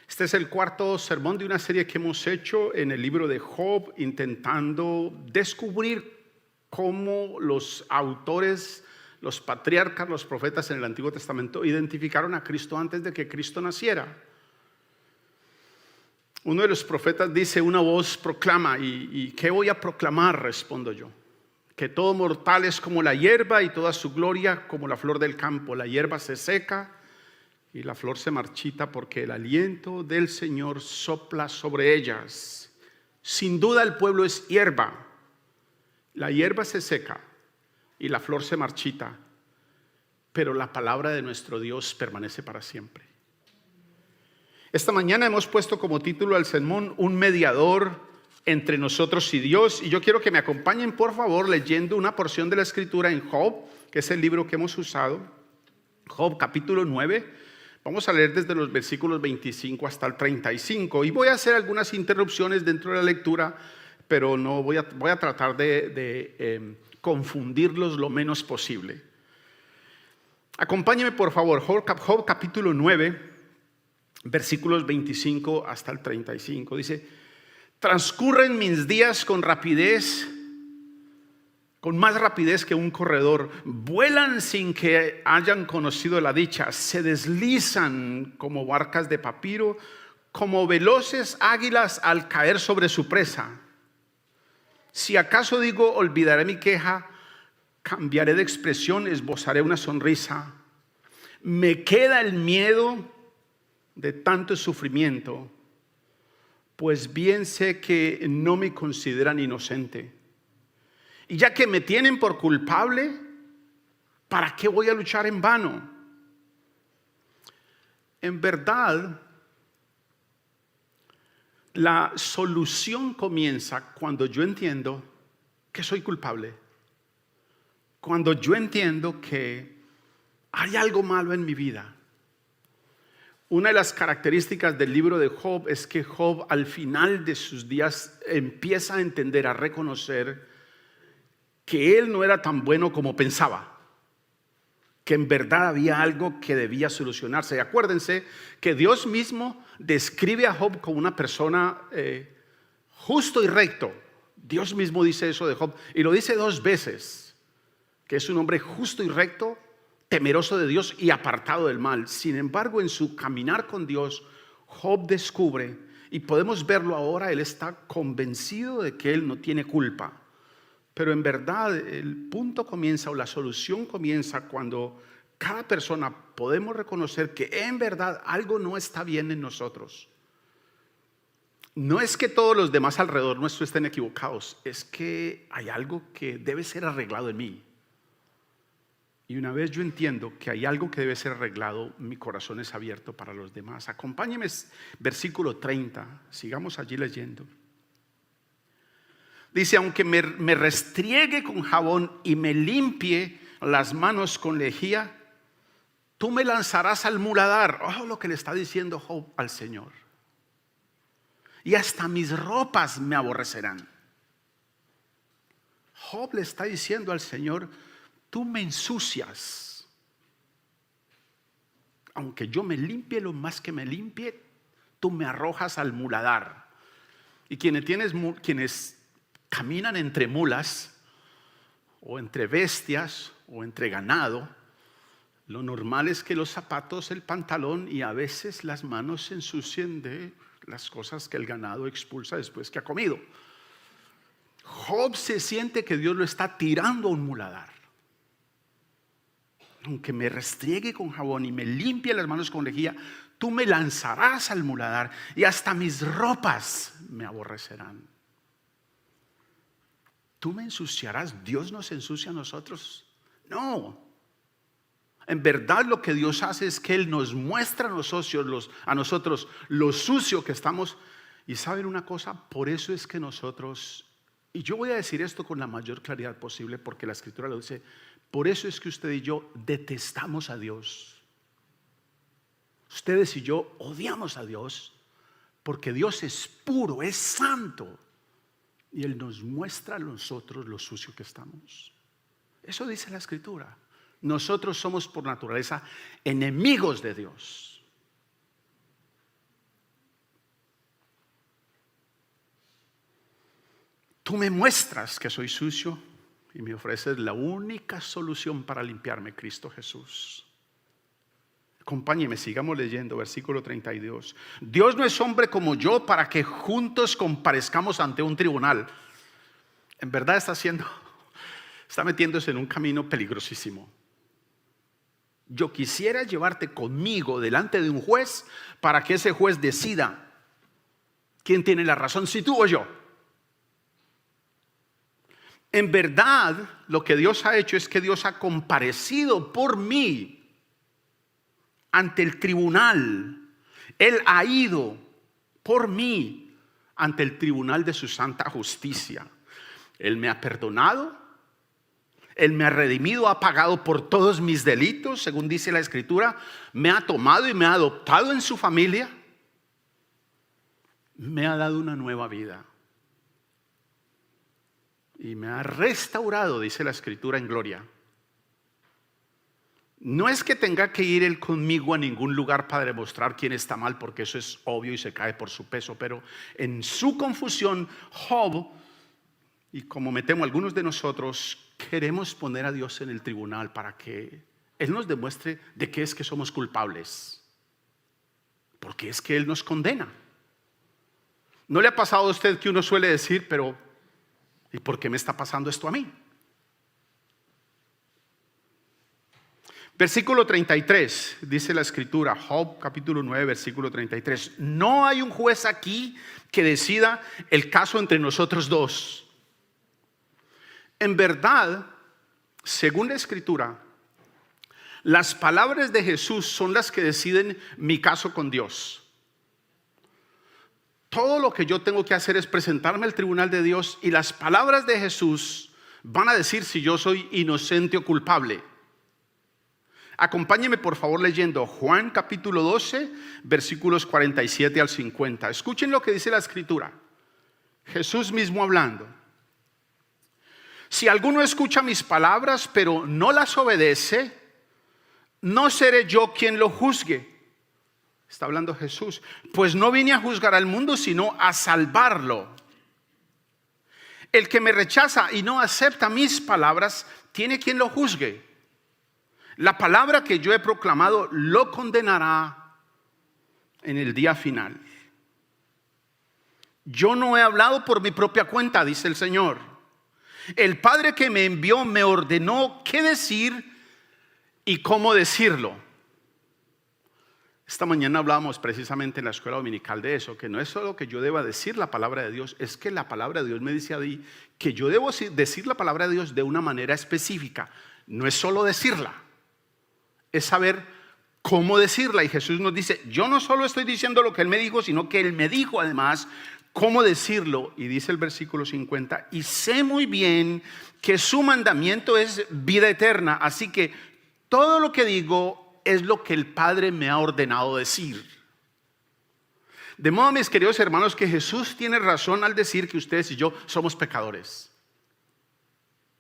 Este es el cuarto sermón de una serie que hemos hecho en el libro de Job, intentando descubrir cómo los autores, los patriarcas, los profetas en el Antiguo Testamento identificaron a Cristo antes de que Cristo naciera. Uno de los profetas dice: una voz proclama. ¿Y qué voy a proclamar? Respondo yo: que todo mortal es como la hierba y toda su gloria como la flor del campo. La hierba se seca y la flor se marchita, porque el aliento del Señor sopla sobre ellas. Sin duda el pueblo es hierba. La hierba se seca y la flor se marchita, pero la palabra de nuestro Dios permanece para siempre. Esta mañana hemos puesto como título al sermón: un mediador entre nosotros y Dios. Y yo quiero que me acompañen, por favor, leyendo una porción de la Escritura en Job, que es el libro que hemos usado. Job capítulo 9. Vamos a leer desde los versículos 25 hasta el 35. Y voy a hacer algunas interrupciones dentro de la lectura, pero no voy a tratar de confundirlos lo menos posible. Acompáñenme, por favor. Job capítulo 9, versículos 25 hasta el 35. Dice: transcurren mis días con rapidez, con más rapidez que un corredor. Vuelan sin que hayan conocido la dicha. Se deslizan como barcas de papiro, como veloces águilas al caer sobre su presa. Si acaso digo: olvidaré mi queja, cambiaré de expresión, esbozaré una sonrisa. Me queda el miedo de tanto sufrimiento, pues bien sé que no me consideran inocente. Y ya que me tienen por culpable, ¿para qué voy a luchar en vano? En verdad, la solución comienza cuando yo entiendo que soy culpable. Cuando yo entiendo que hay algo malo en mi vida. Una de las características del libro de Job es que Job, al final de sus días, empieza a entender, a reconocer que él no era tan bueno como pensaba, que en verdad había algo que debía solucionarse. Y acuérdense que Dios mismo describe a Job como una persona justo y recto. Dios mismo dice eso de Job, y lo dice 2 veces, que es un hombre justo y recto, temeroso de Dios y apartado del mal. Sin embargo, en su caminar con Dios, Job descubre, y podemos verlo ahora, él está convencido de que él no tiene culpa. Pero en verdad el punto comienza, o la solución comienza, cuando cada persona podemos reconocer que en verdad algo no está bien en nosotros. No es que todos los demás alrededor nuestro estén equivocados, es que hay algo que debe ser arreglado en mí. Y una vez yo entiendo que hay algo que debe ser arreglado, mi corazón es abierto para los demás. Acompáñenme, versículo 30, sigamos allí leyendo. Dice: aunque me restriegue con jabón y me limpie las manos con lejía, tú me lanzarás al muladar. Oh, lo que le está diciendo Job al Señor. Y hasta mis ropas me aborrecerán. Job le está diciendo al Señor: tú me ensucias. Aunque yo me limpie lo más que me limpie, tú me arrojas al muladar. Y quienes caminan entre mulas, o entre bestias, o entre ganado, lo normal es que los zapatos, el pantalón y a veces las manos se ensucien de las cosas que el ganado expulsa después que ha comido. Job se siente que Dios lo está tirando a un muladar. Aunque me restriegue con jabón y me limpie las manos con lejía, tú me lanzarás al muladar y hasta mis ropas me aborrecerán. Tú me ensuciarás. ¿Dios nos ensucia a nosotros? No. En verdad lo que Dios hace es que Él nos muestra a nosotros lo sucio que estamos. Y ¿saben una cosa? Por eso es que nosotros, y yo voy a decir esto con la mayor claridad posible porque la Escritura lo dice, por eso es que usted y yo detestamos a Dios. Ustedes y yo odiamos a Dios porque Dios es puro, es santo. Y Él nos muestra a nosotros lo sucio que estamos. Eso dice la Escritura. Nosotros somos por naturaleza enemigos de Dios. tú me muestras que soy sucio y me ofreces la única solución para limpiarme, Cristo Jesús. Acompáñeme, sigamos leyendo, versículo 32. Dios no es hombre como yo para que juntos comparezcamos ante un tribunal. En verdad está metiéndose en un camino peligrosísimo. Yo quisiera llevarte conmigo delante de un juez para que ese juez decida quién tiene la razón, si tú o yo. En verdad, lo que Dios ha hecho es que Dios ha comparecido por mí ante el tribunal. Él ha ido por mí ante el tribunal de su santa justicia. Él me ha perdonado, Él me ha redimido, ha pagado por todos mis delitos, según dice la Escritura, me ha tomado y me ha adoptado en su familia, me ha dado una nueva vida y me ha restaurado, dice la Escritura, en gloria. No es que tenga que ir Él conmigo a ningún lugar para demostrar quién está mal, porque eso es obvio y se cae por su peso, pero en su confusión, Job, y como me temo algunos de nosotros, queremos poner a Dios en el tribunal para que Él nos demuestre de qué es que somos culpables, porque es que Él nos condena. ¿No le ha pasado a usted que uno suele decir, pero ¿y por qué me está pasando esto a mí? Versículo 33, dice la Escritura, Job capítulo 9, versículo 33. No hay un juez aquí que decida el caso entre nosotros dos. En verdad, según la Escritura, las palabras de Jesús son las que deciden mi caso con Dios. Todo lo que yo tengo que hacer es presentarme al tribunal de Dios y las palabras de Jesús van a decir si yo soy inocente o culpable. Acompáñeme por favor leyendo Juan capítulo 12, versículos 47 al 50. Escuchen lo que dice la Escritura. Jesús mismo hablando. Si alguno escucha mis palabras pero no las obedece, no seré yo quien lo juzgue. Está hablando Jesús. Pues no vine a juzgar al mundo, sino a salvarlo. El que me rechaza y no acepta mis palabras, tiene quien lo juzgue. La palabra que yo he proclamado lo condenará en el día final. Yo no he hablado por mi propia cuenta, dice el Señor. El Padre que me envió me ordenó qué decir y cómo decirlo. Esta mañana hablábamos precisamente en la escuela dominical de eso, que no es solo que yo deba decir la palabra de Dios, es que la palabra de Dios me dice a mí que yo debo decir la palabra de Dios de una manera específica. No es solo decirla, es saber cómo decirla. Y Jesús nos dice, yo no solo estoy diciendo lo que Él me dijo, sino que Él me dijo además cómo decirlo. Y dice el versículo 50, y sé muy bien que su mandamiento es vida eterna, así que todo lo que digo es lo que el Padre me ha ordenado decir. De modo, mis queridos hermanos, que Jesús tiene razón al decir que ustedes y yo somos pecadores,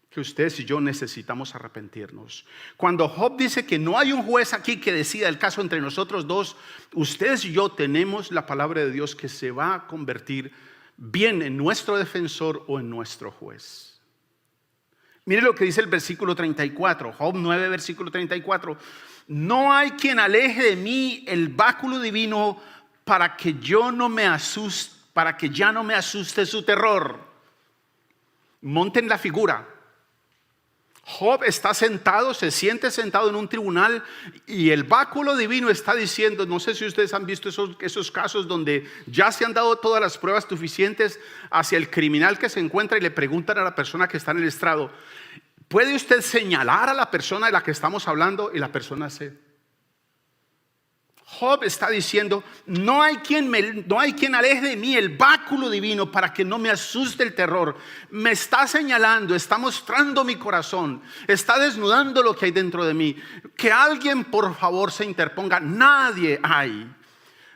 que ustedes y yo necesitamos arrepentirnos. Cuando Job dice que no hay un juez aquí que decida el caso entre nosotros dos, ustedes y yo tenemos la palabra de Dios que se va a convertir bien en nuestro defensor o en nuestro juez. Mire lo que dice el versículo 34, Job 9, versículo 34. No hay quien aleje de mí el báculo divino para que ya no me asuste su terror. Monten la figura. Job está sentado, se siente sentado en un tribunal y el báculo divino está diciendo, no sé si ustedes han visto esos casos donde ya se han dado todas las pruebas suficientes hacia el criminal que se encuentra y le preguntan a la persona que está en el estrado, ¿puede usted señalar a la persona de la que estamos hablando? Y la persona hace. Job está diciendo, no hay quien aleje de mí el báculo divino para que no me asuste el terror. Me está señalando, está mostrando mi corazón, está desnudando lo que hay dentro de mí. Que alguien por favor se interponga. Nadie hay.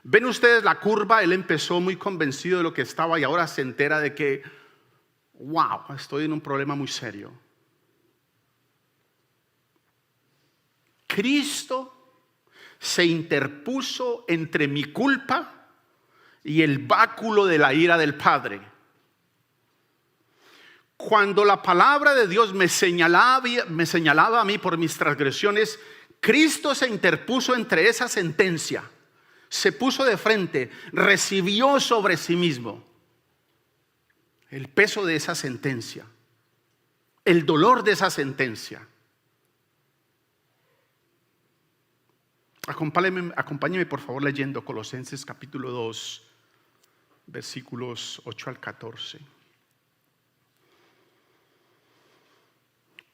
¿Ven ustedes la curva? Él empezó muy convencido de lo que estaba y ahora se entera de que, wow, estoy en un problema muy serio. Cristo se interpuso entre mi culpa y el báculo de la ira del Padre. Cuando la palabra de Dios me señalaba a mí por mis transgresiones, Cristo se interpuso entre esa sentencia, se puso de frente, recibió sobre sí mismo el peso de esa sentencia, el dolor de esa sentencia. Acompáñeme por favor leyendo Colosenses capítulo 2, versículos 8 al 14.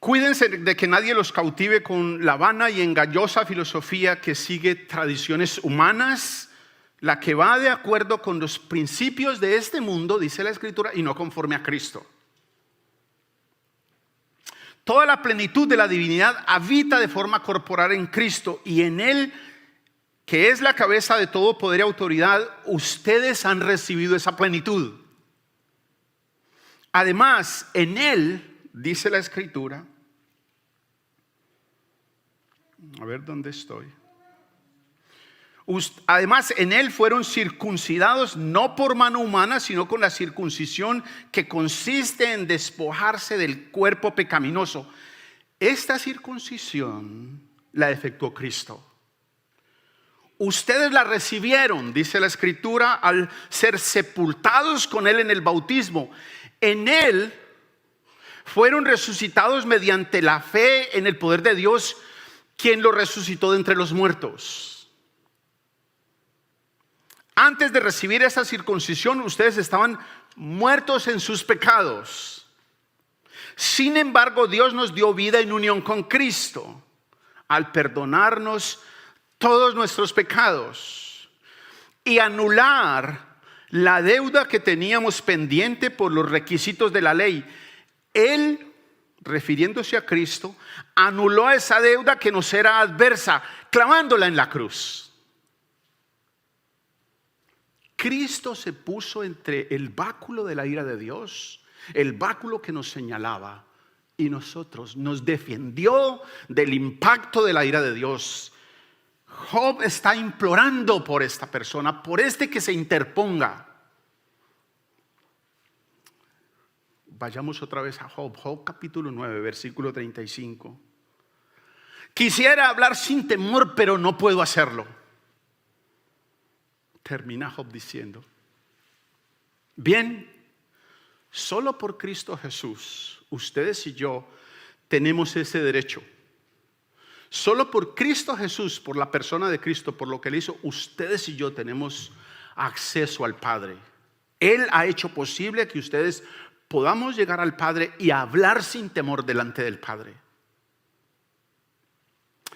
Cuídense de que nadie los cautive con la vana y engañosa filosofía que sigue tradiciones humanas, la que va de acuerdo con los principios de este mundo, dice la Escritura, y no conforme a Cristo. Toda la plenitud de la divinidad habita de forma corporal en Cristo, y en Él, que es la cabeza de todo poder y autoridad, ustedes han recibido esa plenitud. Además, en Él, dice la Escritura, a ver dónde estoy. Además, en Él fueron circuncidados no por mano humana, sino con la circuncisión que consiste en despojarse del cuerpo pecaminoso. Esta circuncisión la efectuó Cristo. Ustedes la recibieron, dice la Escritura, al ser sepultados con Él en el bautismo. En Él fueron resucitados mediante la fe en el poder de Dios, quien lo resucitó de entre los muertos. Antes de recibir esa circuncisión, ustedes estaban muertos en sus pecados. Sin embargo, Dios nos dio vida en unión con Cristo, al perdonarnos todos nuestros pecados y anular la deuda que teníamos pendiente por los requisitos de la ley. Él, refiriéndose a Cristo, anuló esa deuda que nos era adversa, clavándola en la cruz. Cristo se puso entre el báculo de la ira de Dios, el báculo que nos señalaba, y nosotros nos defendió del impacto de la ira de Dios. Job está implorando por esta persona, por este que se interponga. Vayamos otra vez a Job, Job capítulo 9, versículo 35. Quisiera hablar sin temor, pero no puedo hacerlo. Termina Job diciendo: bien, solo por Cristo Jesús, ustedes y yo tenemos ese derecho. Solo por Cristo Jesús, por la persona de Cristo, por lo que Él hizo, ustedes y yo tenemos acceso al Padre. Él ha hecho posible que ustedes podamos llegar al Padre y hablar sin temor delante del Padre.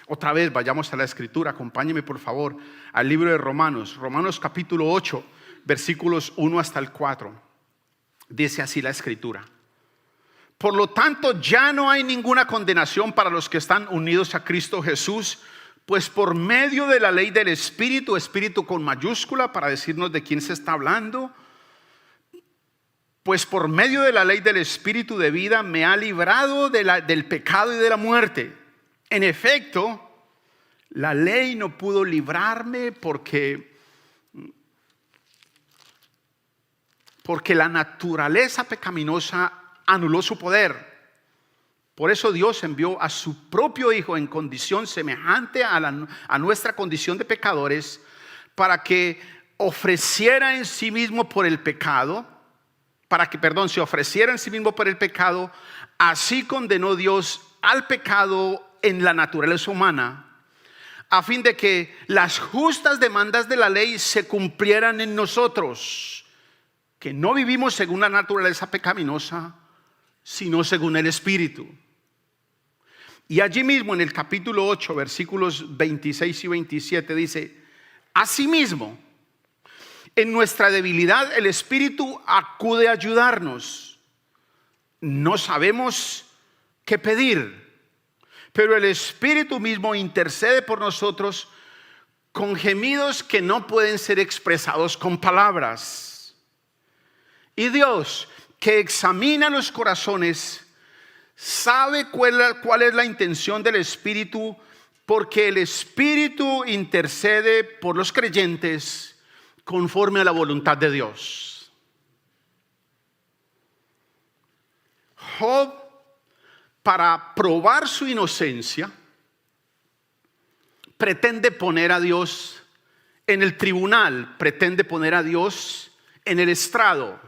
Otra vez vayamos a la Escritura, acompáñeme por favor al libro de Romanos, Romanos capítulo 8, versículos 1 hasta el 4. Dice así la Escritura: por lo tanto, ya no hay ninguna condenación para los que están unidos a Cristo Jesús, pues por medio de la ley del Espíritu, Espíritu con mayúscula para decirnos de quién se está hablando, pues por medio de la ley del Espíritu de vida me ha librado del pecado y de la muerte. En efecto, la ley no pudo librarme porque la naturaleza pecaminosa anuló su poder. Por eso Dios envió a su propio Hijo en condición semejante a nuestra condición de pecadores, para que ofreciera en sí mismo por el pecado, se ofreciera en sí mismo por el pecado. Así condenó Dios al pecado en la naturaleza humana, a fin de que las justas demandas de la ley se cumplieran en nosotros, que no vivimos según la naturaleza pecaminosa, sino según el Espíritu. Y allí mismo en el capítulo 8, versículos 26 y 27 dice: asimismo, en nuestra debilidad el Espíritu acude a ayudarnos. No sabemos qué pedir, pero el Espíritu mismo intercede por nosotros con gemidos que no pueden ser expresados con palabras. Y Dios, que examina los corazones, sabe cuál es la intención del Espíritu, porque el Espíritu intercede por los creyentes conforme a la voluntad de Dios. Job, para probar su inocencia, pretende poner a Dios en el tribunal, pretende poner a Dios en el estrado.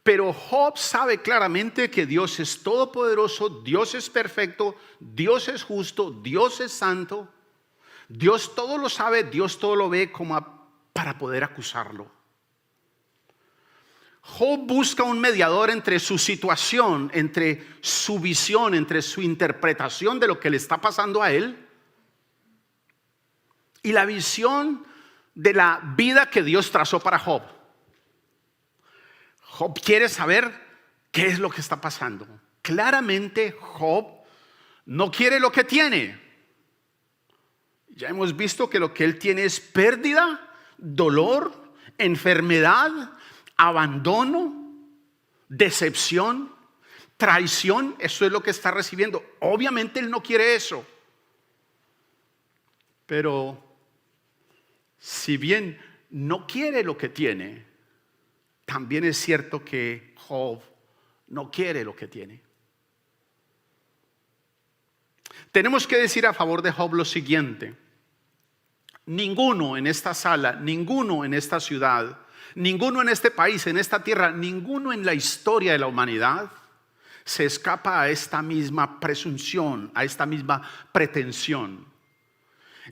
Pero Job sabe claramente que Dios es todopoderoso, Dios es perfecto, Dios es justo, Dios es santo. Dios todo lo sabe, Dios todo lo ve como para poder acusarlo. Job busca un mediador entre su situación, entre su visión, entre su interpretación de lo que le está pasando a él y la visión de la vida que Dios trazó para Job. Job quiere saber qué es lo que está pasando. Claramente Job no quiere lo que tiene. Ya hemos visto que lo que él tiene es pérdida, dolor, enfermedad, abandono, decepción, traición. Eso es lo que está recibiendo. Obviamente él no quiere eso. Pero si bien no quiere lo que tiene, también es cierto que Job no quiere lo que tiene. Tenemos que decir a favor de Job lo siguiente: ninguno en esta sala, ninguno en esta ciudad, ninguno en este país, en esta tierra, ninguno en la historia de la humanidad se escapa a esta misma presunción, a esta misma pretensión.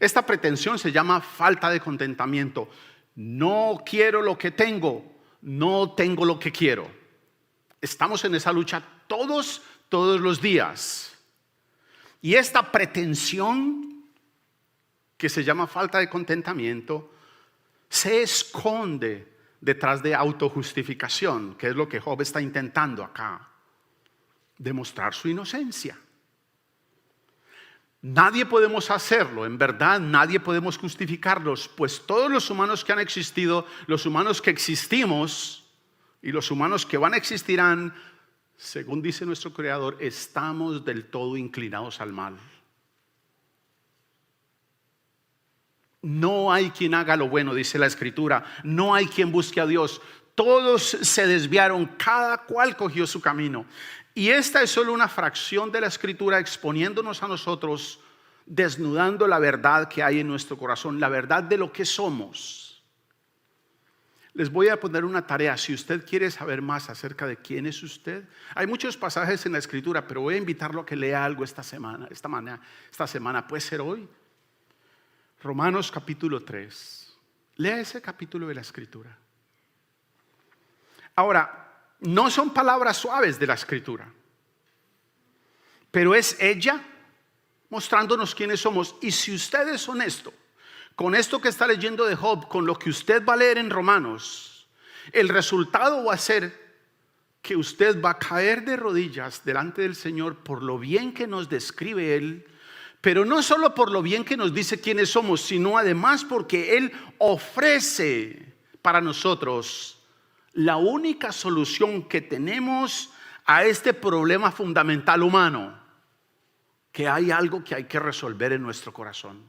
Esta pretensión se llama falta de contentamiento. No quiero lo que tengo, no tengo lo que quiero. Estamos en esa lucha todos los días. Y esta pretensión, que se llama falta de contentamiento, se esconde detrás de autojustificación, que es lo que Job está intentando acá, demostrar su inocencia. Nadie podemos hacerlo, en verdad nadie podemos justificarlos, pues todos los humanos que han existido, los humanos que existimos y los humanos que van a existirán, según dice nuestro Creador, estamos del todo inclinados al mal. No hay quien haga lo bueno, dice la Escritura. No hay quien busque a Dios. Todos se desviaron, cada cual cogió su camino. Y esta es solo una fracción de la Escritura exponiéndonos a nosotros, desnudando la verdad que hay en nuestro corazón, la verdad de lo que somos. Les voy a poner una tarea. Si usted quiere saber más acerca de quién es usted, hay muchos pasajes en la Escritura, pero voy a invitarlo a que lea algo esta semana. Puede ser hoy. Romanos capítulo 3. Lea ese capítulo de la Escritura. Ahora, no son palabras suaves de la Escritura, pero es ella mostrándonos quiénes somos. Y si usted es honesto con esto que está leyendo de Job, con lo que usted va a leer en Romanos, el resultado va a ser que usted va a caer de rodillas delante del Señor por lo bien que nos describe Él, pero no solo por lo bien que nos dice quiénes somos, sino además porque Él ofrece para nosotros la única solución que tenemos a este problema fundamental humano, que hay algo que hay que resolver en nuestro corazón.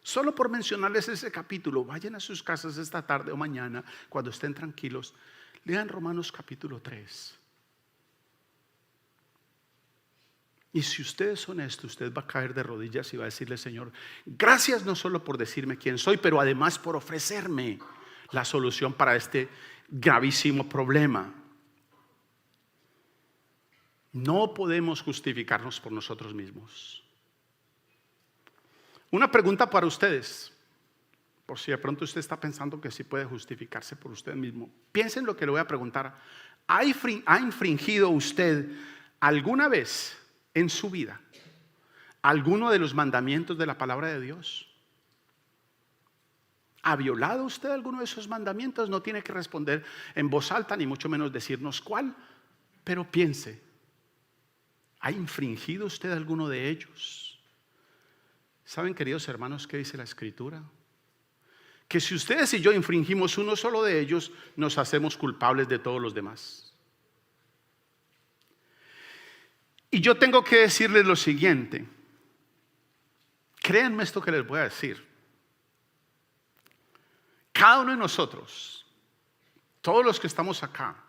Solo por mencionarles ese capítulo, vayan a sus casas esta tarde o mañana, cuando estén tranquilos, lean Romanos capítulo 3. Y si usted es honesto, usted va a caer de rodillas y va a decirle: Señor, gracias no solo por decirme quién soy, pero además por ofrecerme la solución para este gravísimo problema. No podemos justificarnos por nosotros mismos. Una pregunta para ustedes, por si de pronto usted está pensando que sí puede justificarse por usted mismo. Piensen lo que le voy a preguntar. ¿Ha infringido usted alguna vez en su vida alguno de los mandamientos de la palabra de Dios? ¿Ha violado usted alguno de esos mandamientos? No tiene que responder en voz alta, ni mucho menos decirnos cuál, pero piense. ¿Ha infringido usted alguno de ellos? ¿Saben, queridos hermanos, qué dice la Escritura? Que si ustedes y yo infringimos uno solo de ellos, nos hacemos culpables de todos los demás. Y yo tengo que decirles lo siguiente. Créanme esto que les voy a decir. Cada uno de nosotros, todos los que estamos acá,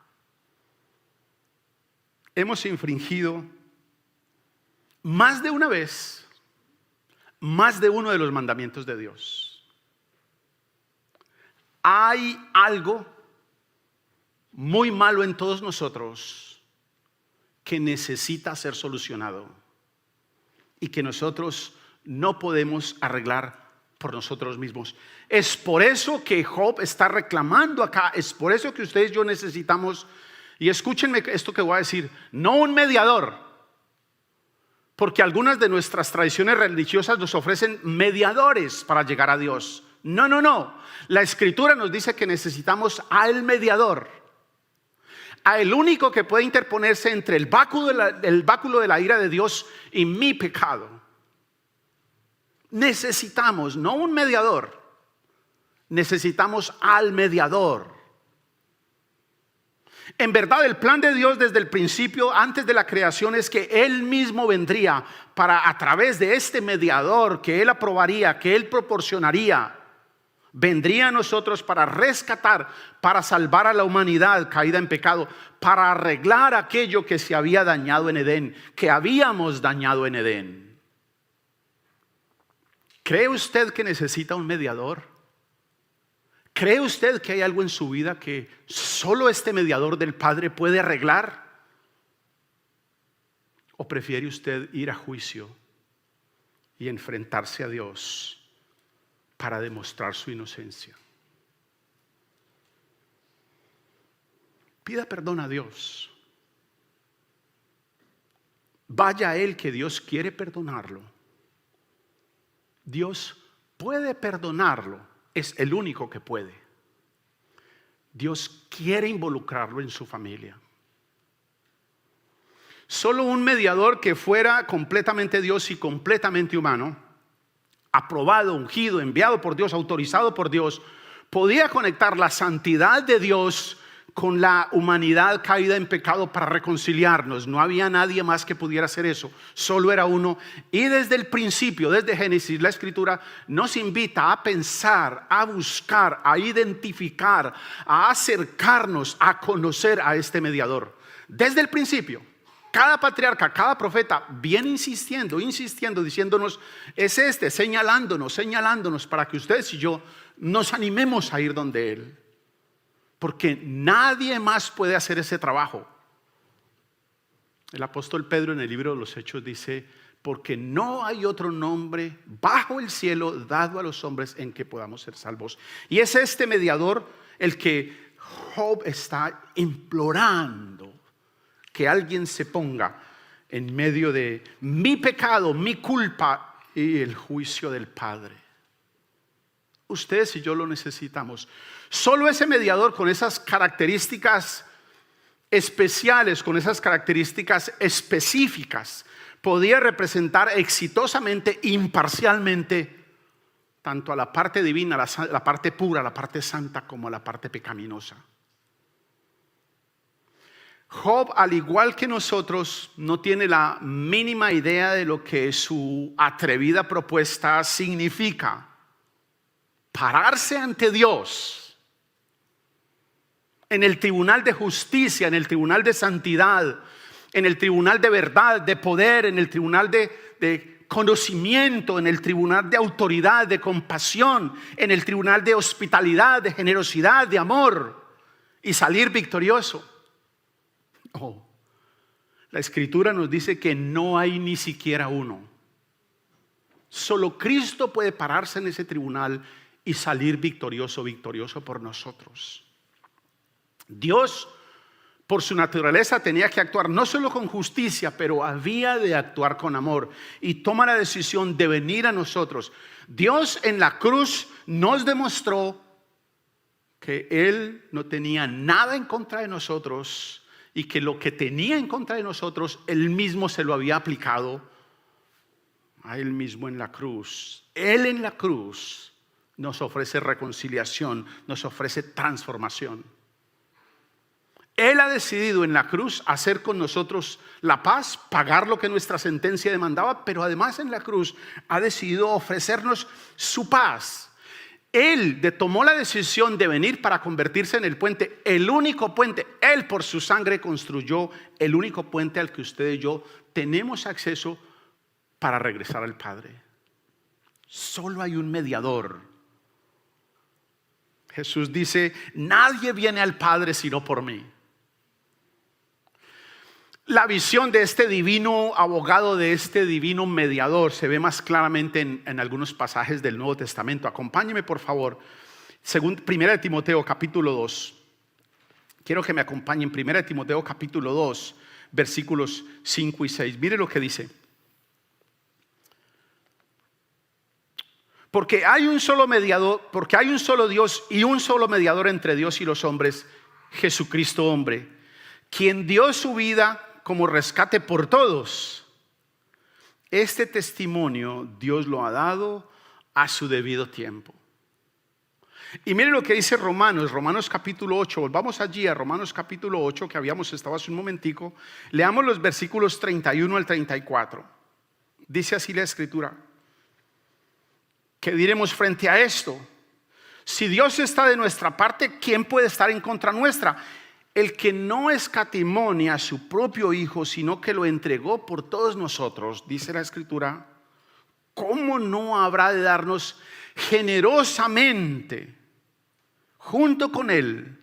hemos infringido más de una vez más de uno de los mandamientos de Dios. Hay algo muy malo en todos nosotros que necesita ser solucionado y que nosotros no podemos arreglar por nosotros mismos. Es por eso que Job está reclamando acá, es por eso que ustedes y yo necesitamos, y escúchenme esto que voy a decir, no un mediador, porque algunas de nuestras tradiciones religiosas nos ofrecen mediadores para llegar a Dios. No. La Escritura nos dice que necesitamos al mediador, a el único que puede interponerse entre el báculo de la ira de Dios y mi pecado. Necesitamos no un mediador, necesitamos al mediador. En verdad, el plan de Dios desde el principio, antes de la creación, es que Él mismo vendría para, a través de este mediador que Él aprobaría, que Él proporcionaría, vendría a nosotros para rescatar, para salvar a la humanidad caída en pecado, para arreglar aquello que se había dañado en Edén, que habíamos dañado en Edén. ¿Cree usted que necesita un mediador? ¿Cree usted que hay algo en su vida que solo este mediador del Padre puede arreglar? ¿O prefiere usted ir a juicio y enfrentarse a Dios para demostrar su inocencia? Pida perdón a Dios. Vaya a Él, que Dios quiere perdonarlo. Dios puede perdonarlo. Es el único que puede. Dios quiere involucrarlo en su familia. Solo un mediador que fuera completamente Dios y completamente humano, aprobado, ungido, enviado por Dios, autorizado por Dios, podía conectar la santidad de Dios con la humanidad caída en pecado para reconciliarnos. No había nadie más que pudiera hacer eso, solo era uno. Y desde el principio, desde Génesis, la Escritura nos invita a pensar, a buscar, a identificar, a acercarnos, a conocer a este mediador. Desde el principio, cada patriarca, cada profeta viene insistiendo, diciéndonos, es este, señalándonos para que ustedes y yo nos animemos a ir donde Él. Porque nadie más puede hacer ese trabajo. El apóstol Pedro en el libro de los Hechos dice, porque no hay otro nombre bajo el cielo dado a los hombres en que podamos ser salvos. Y es este mediador el que Job está implorando que alguien se ponga en medio de mi pecado, mi culpa y el juicio del Padre. Ustedes y yo lo necesitamos. Solo ese mediador con esas características especiales, con esas características específicas, podía representar exitosamente, imparcialmente, tanto a la parte divina, la parte pura, la parte santa, como a la parte pecaminosa. Job, al igual que nosotros, no tiene la mínima idea de lo que su atrevida propuesta significa. Pararse ante Dios en el tribunal de justicia, en el tribunal de santidad, en el tribunal de verdad, de poder, en el tribunal de conocimiento, en el tribunal de autoridad, de compasión, en el tribunal de hospitalidad, de generosidad, de amor, y salir victorioso. La Escritura nos dice que no hay ni siquiera uno. Solo Cristo puede pararse en ese tribunal y salir victorioso por nosotros. Dios, por su naturaleza, tenía que actuar no solo con justicia, pero había de actuar con amor, y toma la decisión de venir a nosotros. Dios en la cruz nos demostró que Él no tenía nada en contra de nosotros, y que lo que tenía en contra de nosotros, Él mismo se lo había aplicado a Él mismo en la cruz. Él en la cruz nos ofrece reconciliación, nos ofrece transformación. Él ha decidido en la cruz hacer con nosotros la paz, pagar lo que nuestra sentencia demandaba, pero además en la cruz ha decidido ofrecernos su paz. tomó la decisión de venir para convertirse en el puente, el único puente. Él por su sangre construyó el único puente al que usted y yo tenemos acceso para regresar al Padre. Solo hay un mediador. Jesús dice: nadie viene al Padre sino por mí. La visión de este divino abogado, de este divino mediador, se ve más claramente en algunos pasajes del Nuevo Testamento. Acompáñeme por favor, Primera de Timoteo capítulo 2. Quiero que me acompañen. Primera de Timoteo capítulo 2, versículos 5 y 6. Mire lo que dice. Porque hay un solo Dios y un solo mediador entre Dios y los hombres, Jesucristo hombre, quien dio su vida como rescate por todos. Este testimonio Dios lo ha dado a su debido tiempo. Y miren lo que dice Romanos capítulo 8. Volvamos allí a Romanos capítulo 8, que habíamos estado hace un momentico. Leamos los versículos 31 al 34. Dice así la Escritura: ¿qué diremos frente a esto? Si Dios está de nuestra parte, ¿quién puede estar en contra nuestra? El que no escatimó ni a su propio Hijo, sino que lo entregó por todos nosotros, dice la Escritura, ¿cómo no habrá de darnos generosamente junto con Él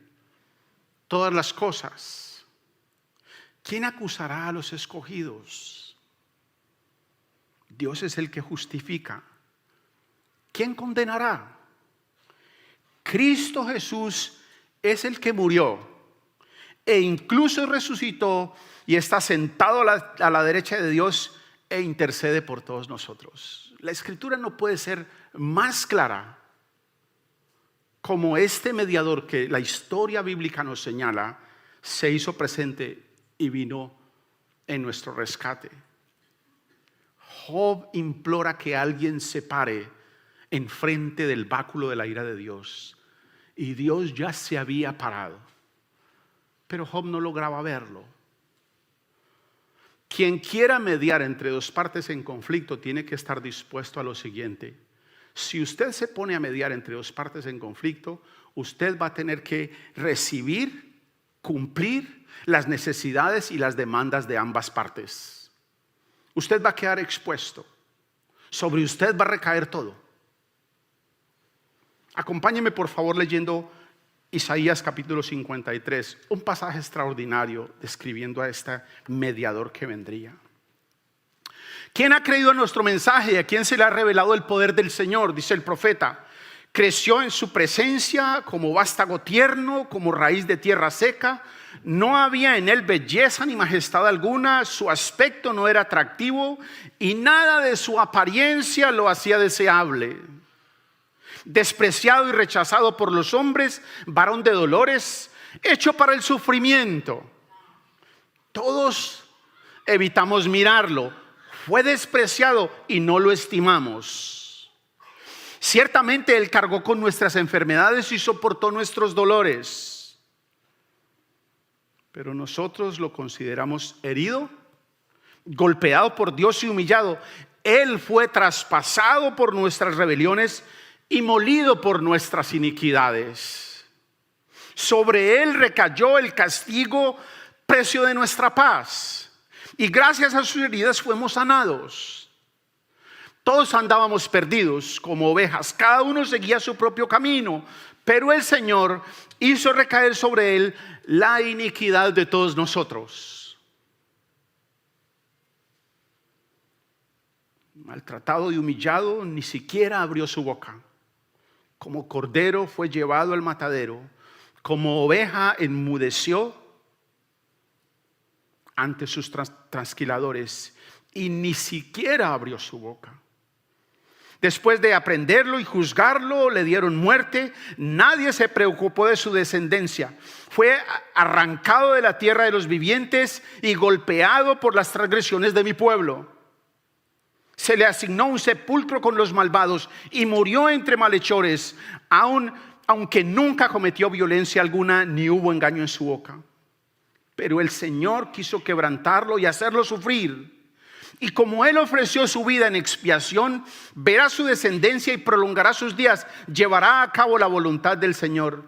todas las cosas? ¿Quién acusará a los escogidos? Dios es el que justifica. ¿Quién condenará? Cristo Jesús es el que murió e incluso resucitó y está sentado a la derecha de Dios e intercede por todos nosotros. La Escritura no puede ser más clara como este mediador que la historia bíblica nos señala se hizo presente y vino en nuestro rescate. Job implora que alguien se pare enfrente del báculo de la ira de Dios, y Dios ya se había parado, pero Job no lograba verlo. Quien quiera mediar entre dos partes en conflicto tiene que estar dispuesto a lo siguiente: si usted se pone a mediar entre dos partes en conflicto, usted va a tener que recibir, cumplir las necesidades y las demandas de ambas partes. Usted va a quedar expuesto, sobre usted va a recaer todo. Acompáñeme por favor leyendo Isaías capítulo 53, un pasaje extraordinario describiendo a este mediador que vendría. ¿Quién ha creído en nuestro mensaje y a quién se le ha revelado el poder del Señor? Dice el profeta. Creció en su presencia como vástago tierno, como raíz de tierra seca. No había en él belleza ni majestad alguna, su aspecto no era atractivo y nada de su apariencia lo hacía deseable. Despreciado y rechazado por los hombres, varón de dolores, hecho para el sufrimiento. Todos evitamos mirarlo. Fue despreciado y no lo estimamos. Ciertamente Él cargó con nuestras enfermedades y soportó nuestros dolores. Pero nosotros lo consideramos herido, golpeado por Dios y humillado. Él fue traspasado por nuestras rebeliones y molido por nuestras iniquidades. Sobre Él recayó el castigo, precio de nuestra paz, y gracias a sus heridas fuimos sanados. Todos andábamos perdidos como ovejas, cada uno seguía su propio camino, pero el Señor hizo recaer sobre Él la iniquidad de todos nosotros. Maltratado y humillado, ni siquiera abrió su boca. Como cordero fue llevado al matadero, como oveja enmudeció ante sus trasquiladores y ni siquiera abrió su boca. Después de aprenderlo y juzgarlo, le dieron muerte. Nadie se preocupó de su descendencia. Fue arrancado de la tierra de los vivientes y golpeado por las transgresiones de mi pueblo. Se le asignó un sepulcro con los malvados y murió entre malhechores, aunque nunca cometió violencia alguna ni hubo engaño en su boca. Pero el Señor quiso quebrantarlo y hacerlo sufrir. Y como Él ofreció su vida en expiación, verá su descendencia y prolongará sus días, llevará a cabo la voluntad del Señor.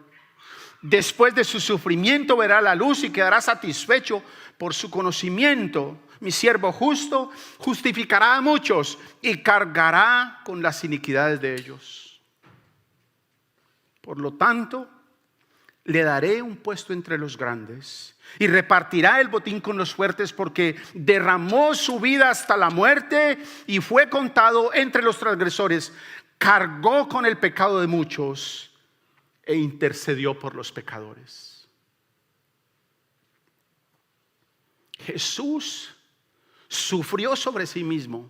Después de su sufrimiento verá la luz y quedará satisfecho por su conocimiento. Mi siervo justo justificará a muchos y cargará con las iniquidades de ellos. Por lo tanto, le daré un puesto entre los grandes y repartirá el botín con los fuertes, porque derramó su vida hasta la muerte y fue contado entre los transgresores. Cargó con el pecado de muchos e intercedió por los pecadores. Jesús sufrió sobre sí mismo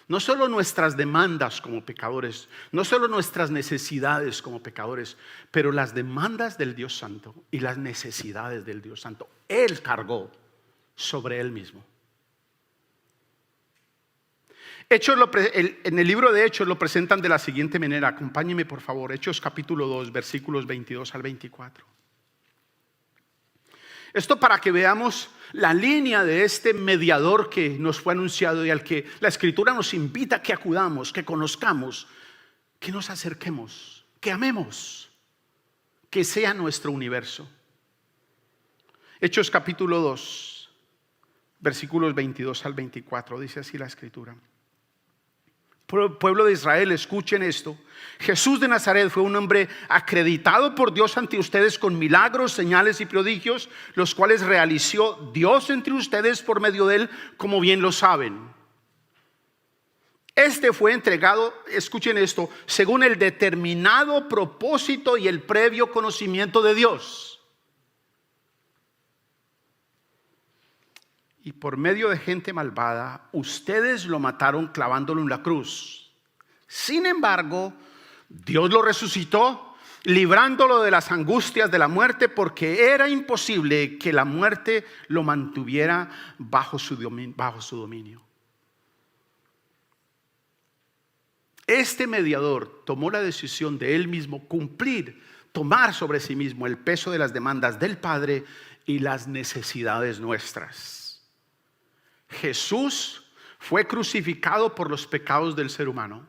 no solo nuestras demandas como pecadores, no solo nuestras necesidades como pecadores, pero las demandas del Dios Santo y las necesidades del Dios Santo. Él cargó sobre Él mismo. En el libro de Hechos lo presentan de la siguiente manera. Acompáñenme por favor. Hechos capítulo 2, versículos 22 al 24. Esto para que veamos la línea de este mediador que nos fue anunciado y al que la Escritura nos invita a que acudamos, que conozcamos, que nos acerquemos, que amemos, que sea nuestro universo. Hechos capítulo 2, versículos 22 al 24, dice así la Escritura. Pueblo de Israel, escuchen esto. Jesús de Nazaret fue un hombre acreditado por Dios ante ustedes con milagros, señales y prodigios, los cuales realizó Dios entre ustedes por medio de él, como bien lo saben. Este fue entregado, escuchen esto, según el determinado propósito y el previo conocimiento de Dios. Y por medio de gente malvada, ustedes lo mataron clavándolo en la cruz. Sin embargo, Dios lo resucitó, librándolo de las angustias de la muerte, porque era imposible que la muerte lo mantuviera bajo su dominio. Este mediador tomó la decisión de él mismo tomar sobre sí mismo el peso de las demandas del Padre y las necesidades nuestras. Jesús fue crucificado por los pecados del ser humano.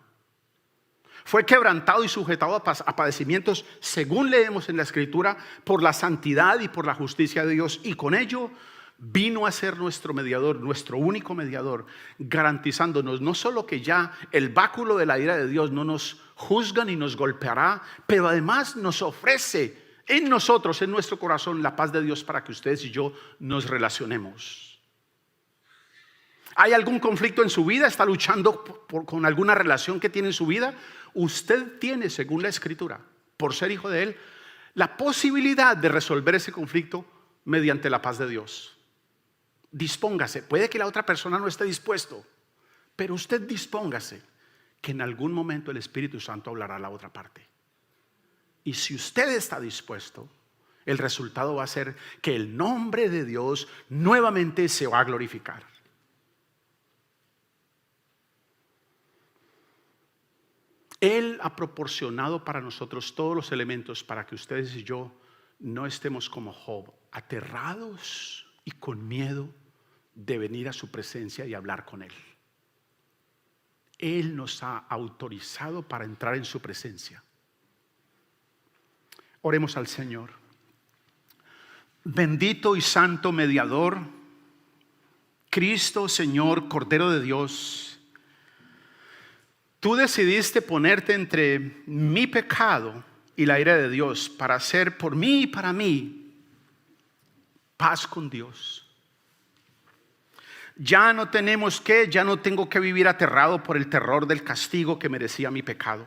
Fue quebrantado y sujetado a padecimientos, según leemos en la Escritura, por la santidad y por la justicia de Dios. Y con ello vino a ser nuestro mediador, nuestro único mediador, garantizándonos no solo que ya el báculo de la ira de Dios no nos juzga ni nos golpeará, pero además nos ofrece en nosotros, en nuestro corazón, la paz de Dios para que ustedes y yo nos relacionemos. ¿Hay algún conflicto en su vida? ¿Está luchando con alguna relación que tiene en su vida? Usted tiene, según la Escritura, por ser hijo de Él, la posibilidad de resolver ese conflicto mediante la paz de Dios. Dispóngase. Puede que la otra persona no esté dispuesto, pero usted dispóngase, que en algún momento el Espíritu Santo hablará a la otra parte. Y si usted está dispuesto, el resultado va a ser que el nombre de Dios nuevamente se va a glorificar. Él ha proporcionado para nosotros todos los elementos para que ustedes y yo no estemos como Job, aterrados y con miedo de venir a su presencia y hablar con Él. Él nos ha autorizado para entrar en su presencia. Oremos al Señor. Bendito y santo mediador, Cristo, Señor, Cordero de Dios, tú decidiste ponerte entre mi pecado y la ira de Dios para hacer por mí y para mí paz con Dios. Ya no tengo que vivir aterrado por el terror del castigo que merecía mi pecado.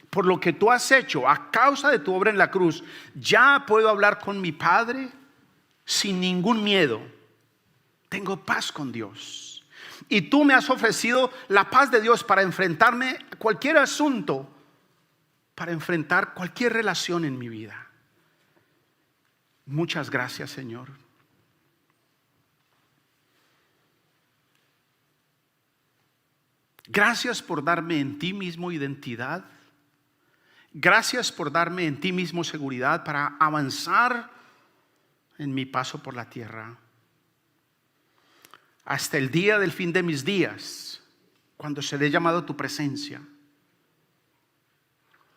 Por lo que tú has hecho a causa de tu obra en la cruz, ya puedo hablar con mi Padre sin ningún miedo. Tengo paz con Dios. Y tú me has ofrecido la paz de Dios para enfrentarme a cualquier asunto, para enfrentar cualquier relación en mi vida. Muchas gracias, Señor. Gracias por darme en ti mismo identidad. Gracias por darme en ti mismo seguridad para avanzar en mi paso por la tierra. hasta el día del fin de mis días, cuando seré llamado a tu presencia,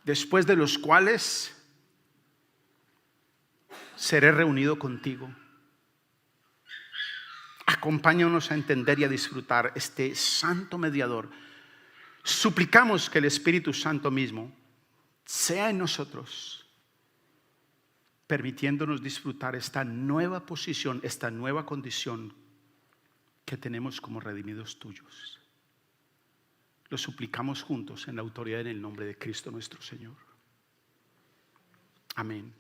después de los cuales seré reunido contigo. Acompáñanos a entender y a disfrutar este santo mediador. Suplicamos que el Espíritu Santo mismo sea en nosotros, permitiéndonos disfrutar esta nueva posición, esta nueva condición que tenemos como redimidos tuyos. Lo suplicamos juntos en la autoridad y en el nombre de Cristo nuestro Señor. Amén.